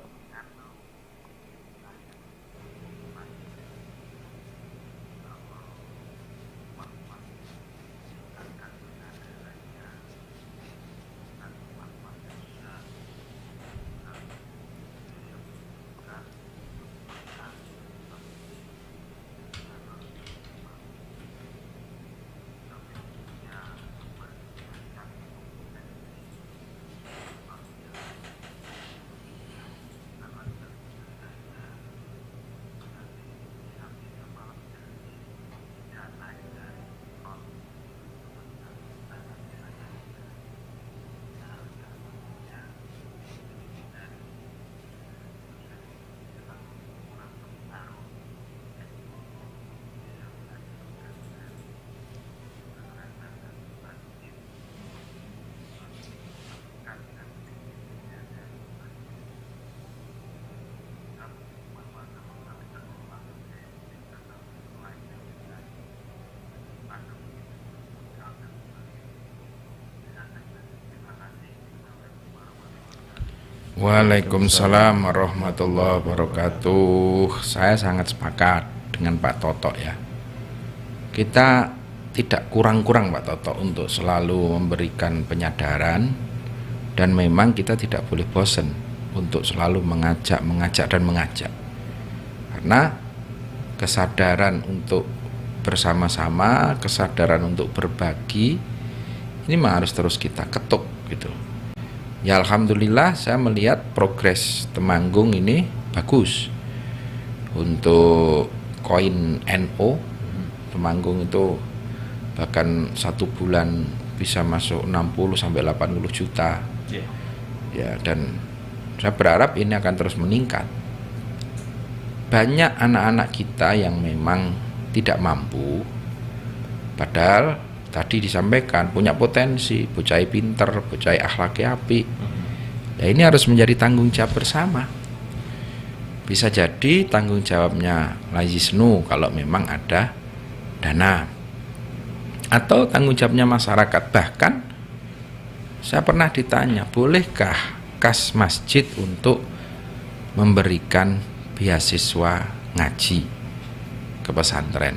Waalaikumsalam warahmatullahi wabarakatuh. Saya sangat sepakat dengan Pak Toto ya. Kita tidak kurang-kurang Pak Toto untuk selalu memberikan penyadaran, dan memang kita tidak boleh bosan untuk selalu mengajak dan mengajak. Karena kesadaran untuk bersama-sama, kesadaran untuk berbagi, ini memang harus terus kita ketuk gitu. Ya alhamdulillah saya melihat progres Temanggung ini bagus. Untuk koin NO Temanggung itu bahkan 1 bulan bisa masuk 60 sampai 80 juta. Ya, dan saya berharap ini akan terus meningkat. Banyak anak-anak kita yang memang tidak mampu, padahal tadi disampaikan punya potensi, bocah pinter, bocah akhlaknya apik. Ya ini harus menjadi tanggung jawab bersama. Bisa jadi tanggung jawabnya Lazisnu kalau memang ada dana, atau tanggung jawabnya masyarakat. Bahkan saya pernah ditanya, bolehkah kas masjid untuk memberikan beasiswa ngaji ke pesantren?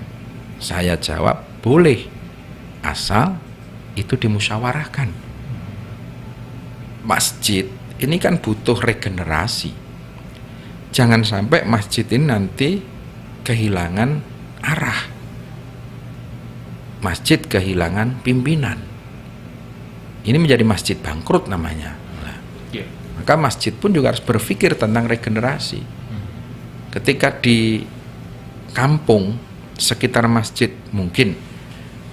Saya jawab boleh, asal itu dimusyawarahkan. Masjid ini kan butuh regenerasi. Jangan sampai masjid ini nanti kehilangan arah. Masjid kehilangan pimpinan. Ini menjadi masjid bangkrut namanya. Maka masjid pun juga harus berpikir tentang regenerasi. Ketika di kampung sekitar masjid mungkin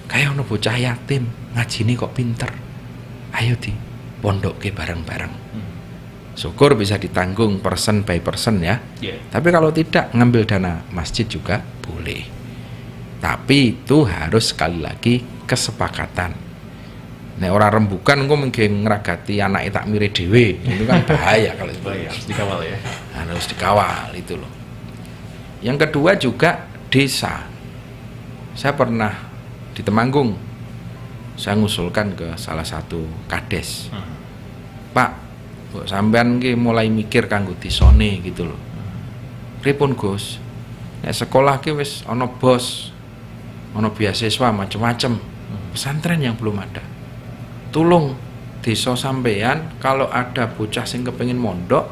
kayak ono bocah yatim ngajini kok pinter, ayo di pondok ke bareng-bareng. Syukur bisa ditanggung person by person ya. Tapi kalau tidak, ngambil dana masjid juga boleh. Tapi itu harus sekali lagi kesepakatan. Nek orang rembukan engko mungkin ngeragati anake tak mire dhewe, itu kan bahaya kalau itu. Harus dikawal ya. Harus dikawal itu loh. Yang kedua juga desa. Saya pernah di Temanggung, saya ngusulkan ke salah satu kades, Pak, kok sampean ki mulai mikir kanggo disone gitu loh. Pripun Gus? Nek sekolah ki wis ana bos, ana beasiswa macam-macam, pesantren yang belum ada. Tulung desa sampean kalau ada bocah sing kepengin mondok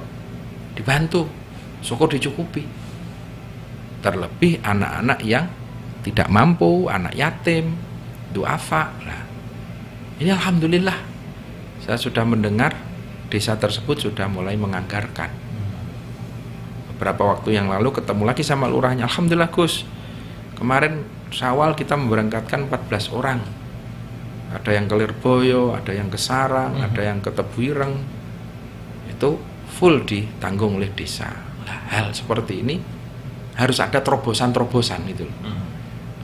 dibantu, syukur dicukupi. Terlebih anak-anak yang tidak mampu, anak yatim, duafa. Nah, ini alhamdulillah saya sudah mendengar desa tersebut sudah mulai menganggarkan. Beberapa waktu yang lalu ketemu lagi sama lurahnya, alhamdulillah Gus, kemarin Syawal kita memberangkatkan 14 orang. Ada yang ke Lirboyo, ada yang ke Sarang, ada yang ke Tebuireng. Itu full ditanggung oleh desa. Nah, hal seperti ini harus ada terobosan-terobosan itu.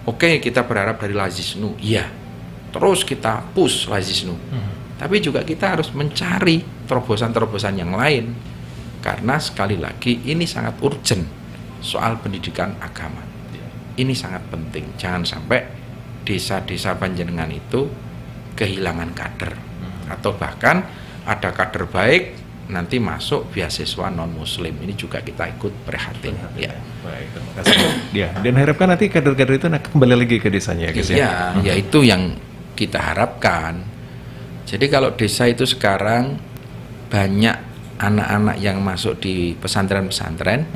Oke, kita berharap dari Lazisnu, iya. Terus kita push Lazisnu. Tapi juga kita harus mencari terobosan-terobosan yang lain. Karena sekali lagi ini sangat urgent soal pendidikan agama. Ini sangat penting. Jangan sampai desa-desa panjenengan itu kehilangan kader. Atau bahkan ada kader baik nanti masuk beasiswa non muslim, ini juga kita ikut prihatin ya. Baik, terima kasih. Ya, dan harapkan nanti kader-kader itu kembali lagi ke desanya, guys ya. Iya, ya itu yang kita harapkan. Jadi kalau desa itu sekarang banyak anak-anak yang masuk di pesantren-pesantren,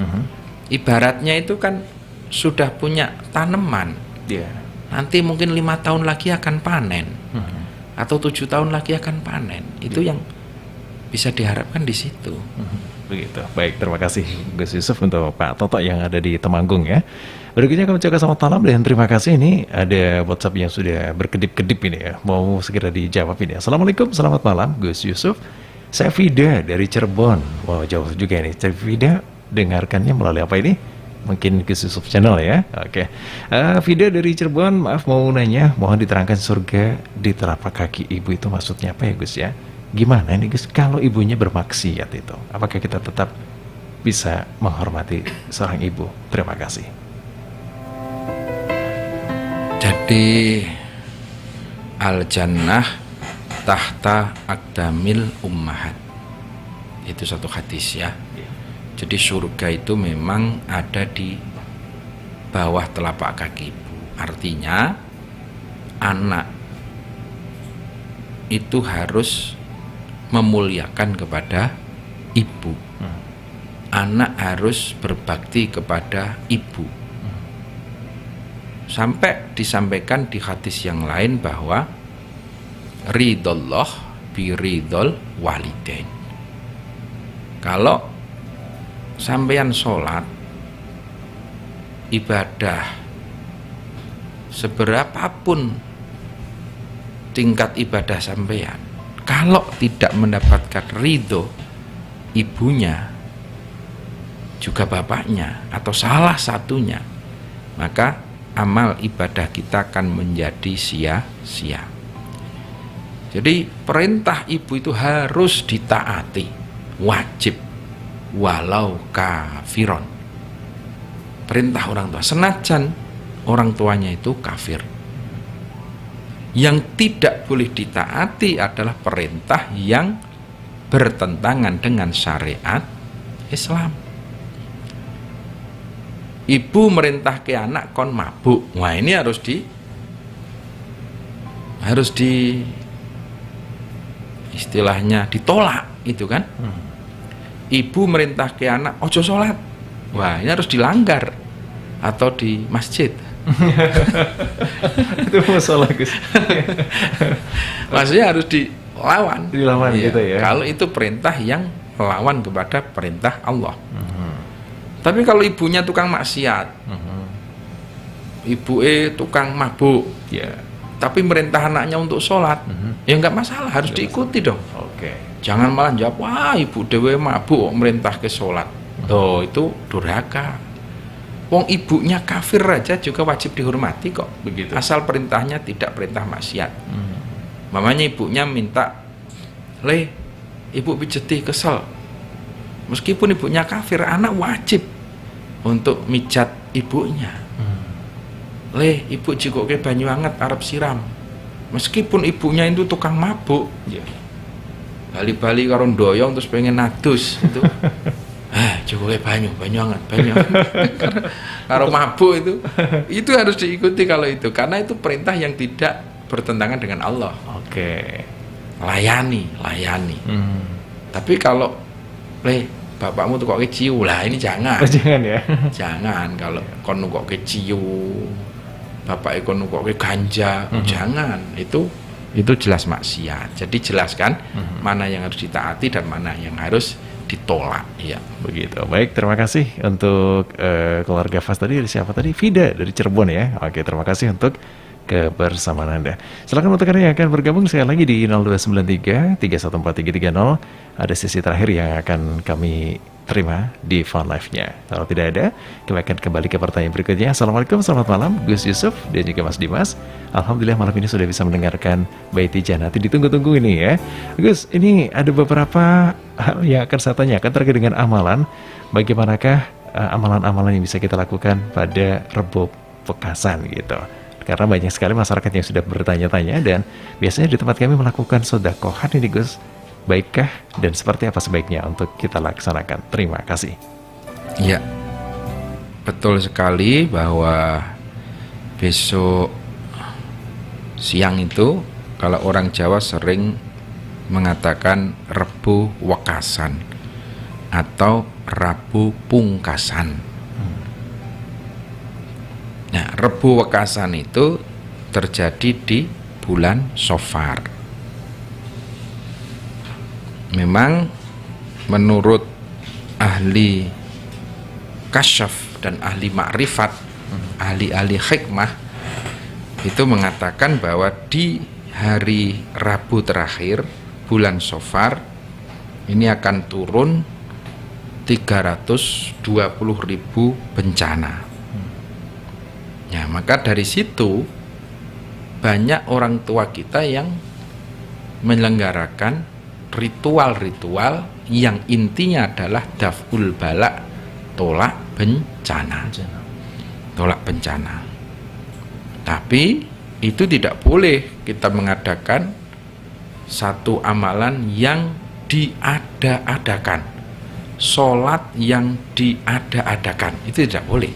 ibaratnya itu kan sudah punya tanaman. Iya. Nanti mungkin 5 tahun lagi akan panen, atau 7 tahun lagi akan panen. Itu yang bisa diharapkan di situ. Begitu. Baik, terima kasih Gus Yusuf untuk Pak Toto yang ada di Temanggung ya. Berikutnya kami ucapkan selamat malam dan terima kasih. Ini ada WhatsApp yang sudah berkedip-kedip ini ya, mau segera dijawab ini. Assalamualaikum, selamat malam Gus Yusuf. Saya Vida dari Cirebon. Wow, jauh juga ini. Vida dengarkannya melalui apa ini? Mungkin Gus Yusuf Channel ya. Oke. Vida dari Cirebon, maaf mau nanya, mohon diterangkan surga di telapak kaki ibu itu maksudnya apa ya Gus ya? Gimana ini Gus kalau ibunya bermaksiat itu? Apakah kita tetap bisa menghormati seorang ibu? Terima kasih. Jadi al-jannah tahta aqdamil ummahat. Itu satu hadis ya. Jadi surga itu memang ada di bawah telapak kaki ibu. Artinya anak itu harus memuliakan kepada ibu. Anak harus berbakti kepada ibu. Sampai disampaikan di hadis yang lain bahwa ridollah bi ridol walidain. Kalau sampeyan sholat, ibadah, seberapapun tingkat ibadah sampeyan, kalau tidak mendapatkan ridho ibunya, juga bapaknya, atau salah satunya, maka amal ibadah kita akan menjadi sia-sia. Jadi perintah ibu itu harus ditaati, wajib, walau kafiron. Perintah orang tua, senajan orang tuanya itu kafir. Yang tidak boleh ditaati adalah perintah yang bertentangan dengan syariat Islam. Ibu merintah ke anak kon mabuk, wah ini harus istilahnya ditolak itu kan. Ibu merintah ke anak ojo sholat, wah ini harus dilanggar atau di masjid. Itu masalah Gus. Maksudnya harus dilawan Gitu ya. Kalau itu perintah yang melawan kepada perintah Allah. Tapi kalau ibunya tukang maksiat, ibu tukang mabuk, tapi merintah anaknya untuk sholat, ya nggak masalah, harus diikuti dong. Jangan malah jawab, wah ibu dewe mabuk merintah ke sholat. Oh itu durhaka. Wong ibunya kafir aja juga wajib dihormati kok. Begitu. Asal perintahnya tidak perintah maksiat. Mamanya ibunya minta, ibu pijeti kesel. Meskipun ibunya kafir, anak wajib untuk mijat ibunya. Ibu jikoke banyu anget arep siram. Meskipun ibunya itu tukang mabuk, bali-bali karo ndoyong terus pengen nadus itu. Jikoke banyu anget. Karo mabuk itu harus diikuti kalau itu, karena itu perintah yang tidak bertentangan dengan Allah. Layani. Tapi kalau bapakmu tuh kok keciu lah, ini jangan. Jangan ya. Jangan kalau kon kok keciu, bapak kon kok ganja, jangan. Itu jelas maksiat. Jadi jelaskan mana yang harus ditaati dan mana yang harus ditolak. Ya, begitu. Baik, terima kasih untuk keluarga Fas tadi. Siapa tadi? Vida dari Cirebon ya. Oke, terima kasih untuk kebersamaan Anda. Silakan untuk Anda yang akan bergabung sekali lagi di 0293 314330. Ada sesi terakhir yang akan kami terima di phone live-nya. Kalau tidak ada, kami akan kembali ke pertanyaan berikutnya. Assalamualaikum, selamat malam Gus Yusuf dan juga Mas Dimas. Alhamdulillah malam ini sudah bisa mendengarkan Baiti Janati. Ditunggu-tunggu ini ya. Gus, ini ada beberapa hal yang akan saya tanyakan terkait dengan amalan. Bagaimanakah amalan-amalan yang bisa kita lakukan pada Rebo Pekasan gitu. Karena banyak sekali masyarakat yang sudah bertanya-tanya dan biasanya di tempat kami melakukan sedekah ini Gus. Baikkah dan seperti apa sebaiknya untuk kita laksanakan? Terima kasih. Ya, betul sekali bahwa besok siang itu kalau orang Jawa sering mengatakan Rebu Wekasan atau Rabu Pungkasan. Nah, Rebu Wekasan itu terjadi di bulan Safar. Memang menurut ahli kasyaf dan ahli makrifat, ahli-ahli hikmah itu mengatakan bahwa di hari Rabu terakhir bulan Safar ini akan turun 320.000 bencana. Ya, maka dari situ banyak orang tua kita yang menyelenggarakan ritual-ritual yang intinya adalah daf'ul bala, tolak bencana. Tolak bencana. Tapi itu tidak boleh kita mengadakan satu amalan yang diada-adakan, sholat yang diada-adakan, itu tidak boleh.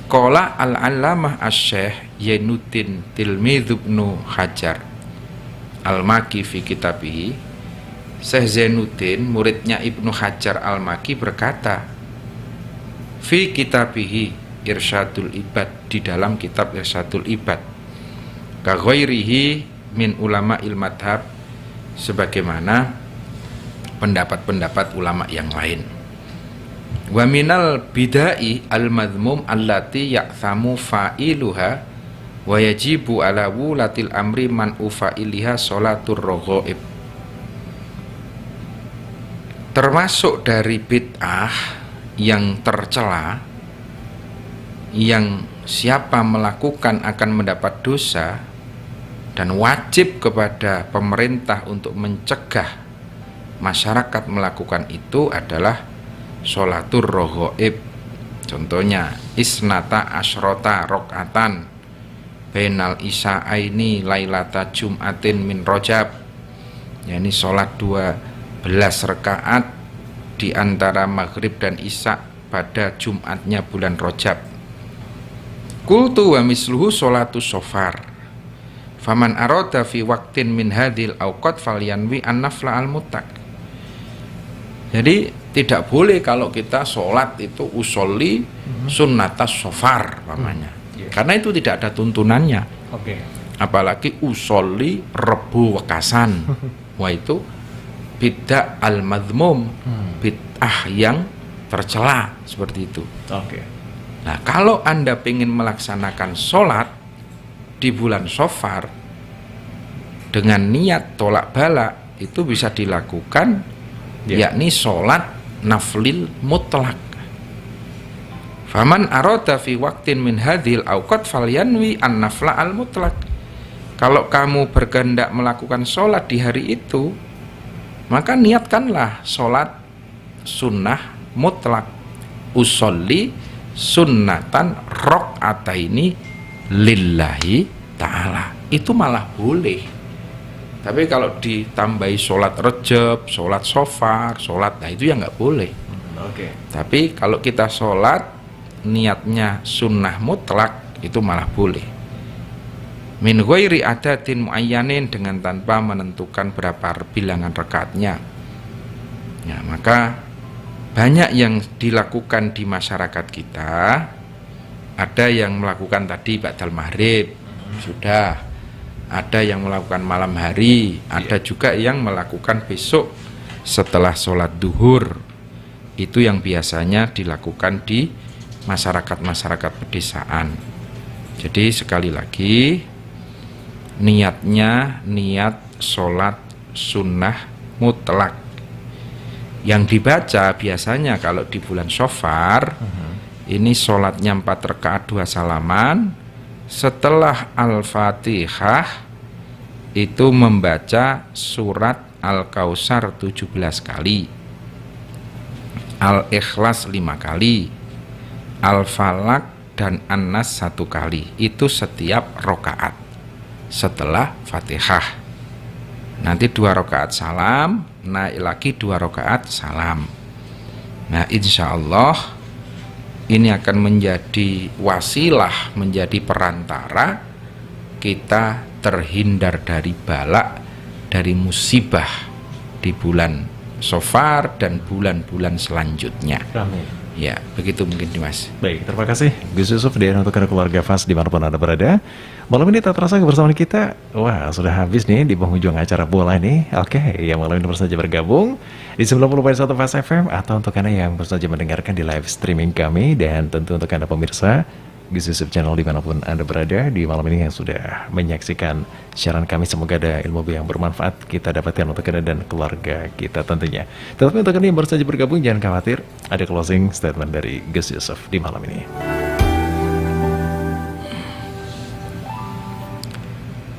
Qala al-allamah asy-syekh Yainuddin Tilmidz Ibnu Hajar Al-Maki fi kitabihi, Syekh Zainuddin muridnya Ibnu Hajar Al-Maki berkata fi kitabihi Irsyadul Ibad, di dalam kitab Irsyadul Ibad, ka ghairihi min ulama il-madhab, sebagaimana pendapat-pendapat ulama yang lain. Wa minal bidai al-madhmum allati ya'thamu fa'iluha wa yajibu ala wulatil amri man ufa'iliha sholatur raghaib. Termasuk dari bid'ah yang tercela, yang siapa melakukan akan mendapat dosa, dan wajib kepada pemerintah untuk mencegah masyarakat melakukan itu adalah sholatur raghaib. Contohnya isnata asyrota rokatan bainal isa'aini lailata jum'atin min rojab, yakni sholat 12 rakaat di antara maghrib dan isya pada Jumatnya bulan Rojab. Qultu wa misluhu sholatus safar faman arada fi waqtin min hadhil awqat falyanwi an-nafla al-mutlaq. Jadi tidak boleh kalau kita sholat itu usolli sunnatas safar namanya, karena itu tidak ada tuntunannya. Apalagi usolli Rebu Wekasan, wah itu bid'ah al-madhmum, bid'ah yang tercela seperti itu. Nah, kalau Anda ingin melaksanakan sholat di bulan Safar dengan niat tolak bala, itu bisa dilakukan, yakni sholat naflil mutlak. Faman arada fi waqtin min hadhil awqat falyanwi an-nafla al-mutlak. Kalau kamu berkehendak melakukan sholat di hari itu, maka niatkanlah sholat sunnah mutlak. Usolli sunnatan rok'ataini lillahi ta'ala. Itu malah boleh. Tapi kalau ditambahi sholat Rejab, sholat Safar, sholat, nah itu ya nggak boleh. Tapi kalau kita sholat niatnya sunnah mutlak, itu malah boleh. Min ghairi adatin muayyanin, dengan tanpa menentukan berapa bilangan rakaatnya. Ya, maka banyak yang dilakukan di masyarakat kita. Ada yang melakukan tadi ba'dal maghrib, sudah. Ada yang melakukan malam hari, ada juga yang melakukan besok setelah sholat duhur. Itu yang biasanya dilakukan di masyarakat-masyarakat pedesaan. Jadi sekali lagi, niatnya niat sholat sunnah mutlak. Yang dibaca biasanya kalau di bulan Safar, ini sholatnya 4 rakaat 2 salaman. Setelah Al-Fatihah itu membaca surat Al-Kautsar 17 kali, Al-Ikhlas 5 kali, Al-Falaq dan An-Nas 1 kali. Itu setiap rakaat setelah Fatihah. Nanti 2 rakaat salam, naik lagi 2 rakaat salam. Nah, insya Allah ini akan menjadi wasilah, menjadi perantara kita terhindar dari bala, dari musibah di bulan Shofar dan bulan-bulan selanjutnya. Amin. Ya, begitu mungkin Mas. Baik, terima kasih Gus Yusuf dan untuk keluarga Fas dimanapun Anda berada. Malam ini tak terasa kebersamaan kita, wah sudah habis nih di penghujung acara bola ini. Oke, yang malam ini baru saja bergabung di 90.1 Fas FM atau untuk Anda yang baru saja mendengarkan di live streaming kami. Dan tentu untuk Anda pemirsa Gus Yusuf channel dimanapun Anda berada di malam ini yang sudah menyaksikan siaran kami. Semoga ada ilmu yang bermanfaat kita dapatkan untuk Anda dan keluarga kita tentunya. Tetapi untuk Anda yang baru saja bergabung, jangan khawatir, ada closing statement dari Gus Yusuf di malam ini.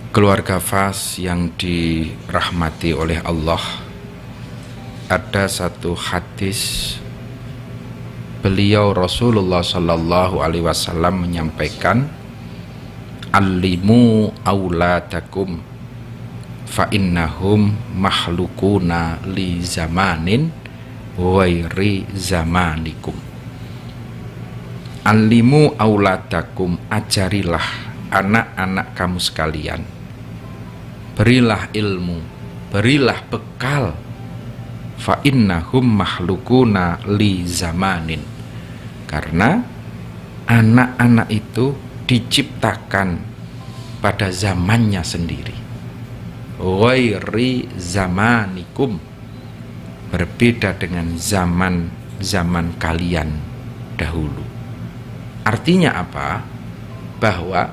Keluarga Fas yang dirahmati oleh Allah, ada satu hadis beliau Rasulullah Shallallahu Alaihi Wasallam menyampaikan, "Allimu auladakum fa innahum makhlukuna li zamanin wairi zamanikum." Allimu auladakum, ajarilah anak-anak kamu sekalian, berilah ilmu, berilah bekal. Fa innahum makhlukuna li zamanin, karena anak-anak itu diciptakan pada zamannya sendiri. Wairi zamanikum, berbeda dengan zaman kalian dahulu. Artinya apa? Bahwa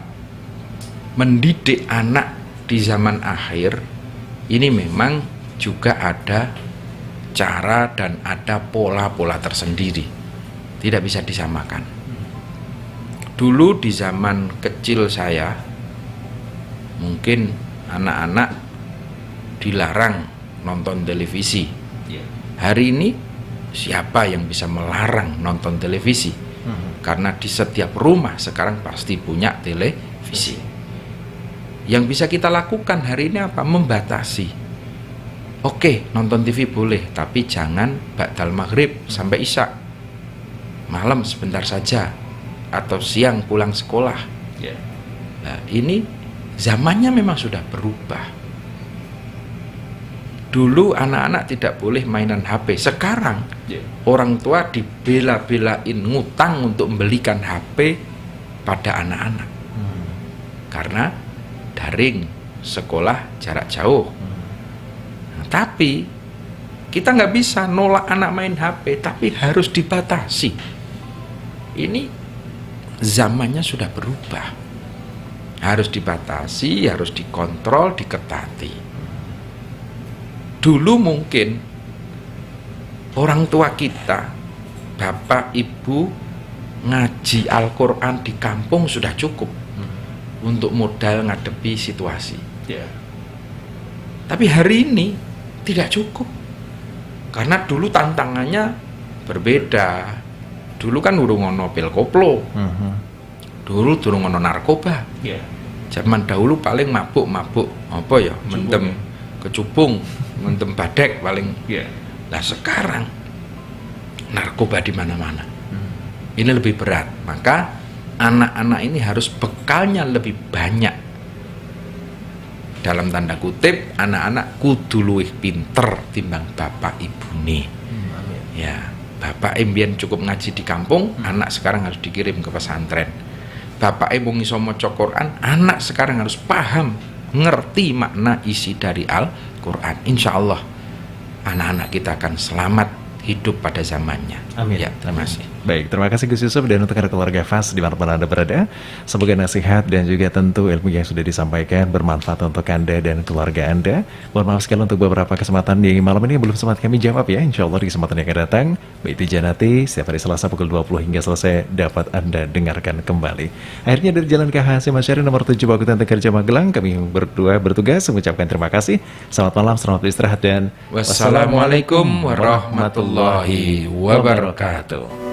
mendidik anak di zaman akhir ini memang juga ada cara dan ada pola-pola tersendiri, tidak bisa disamakan. Dulu di zaman kecil saya, mungkin anak-anak dilarang nonton televisi. Hari ini siapa yang bisa melarang nonton televisi? Karena di setiap rumah sekarang pasti punya televisi. Yang bisa kita lakukan hari ini apa? Membatasi. Oke, nonton TV boleh, tapi jangan ba'dal maghrib sampai isya. Malam sebentar saja, atau siang pulang sekolah. Nah, ini zamannya memang sudah berubah. Dulu anak-anak tidak boleh mainan HP. Sekarang orang tua dibela-belain ngutang untuk membelikan HP pada anak-anak. Karena daring, sekolah jarak jauh. Tapi kita nggak bisa nolak anak main HP, tapi harus dibatasi. Ini zamannya sudah berubah, harus dibatasi, harus dikontrol, diketati. Dulu mungkin orang tua kita, bapak ibu, ngaji Al-Quran di kampung sudah cukup untuk modal ngadepi situasi. Tapi hari ini tidak cukup, karena dulu tantangannya berbeda. Dulu kan urung ono pil koplo, dulu durung ono narkoba. Zaman dahulu paling mabuk apa ya, mentem kecubung, mentem badek paling. Nah sekarang narkoba di mana-mana. Ini lebih berat, maka anak-anak ini harus bekalnya lebih banyak. Dalam tanda kutip, anak-anak kudu luwih pinter timbang bapak ibune. Ya, bapak mbien cukup ngaji di kampung, anak sekarang harus dikirim ke pesantren. Bapak mung iso maca Quran, anak sekarang harus paham, ngerti makna isi dari Al-Quran. Insya Allah anak-anak kita akan selamat hidup pada zamannya. Amin. Ya, terima kasih. Baik, terima kasih Gus Yusuf dan untuk keluarga Fas dimanapun Anda berada. Semoga nasihat dan juga tentu ilmu yang sudah disampaikan bermanfaat untuk Anda dan keluarga Anda. Mohon maaf sekali untuk beberapa kesempatan di malam ini belum sempat kami jawab ya. Insya Allah di kesempatan yang akan datang, Baiti Janati setiap hari Selasa pukul 20 hingga selesai dapat Anda dengarkan kembali. Akhirnya dari Jalan KH Hasyim Asy'ari nomor 7 Pakutan Tegarja Magelang, kami berdua bertugas mengucapkan terima kasih. Selamat malam, selamat istirahat dan wassalamualaikum warahmatullahi wabarakatuh.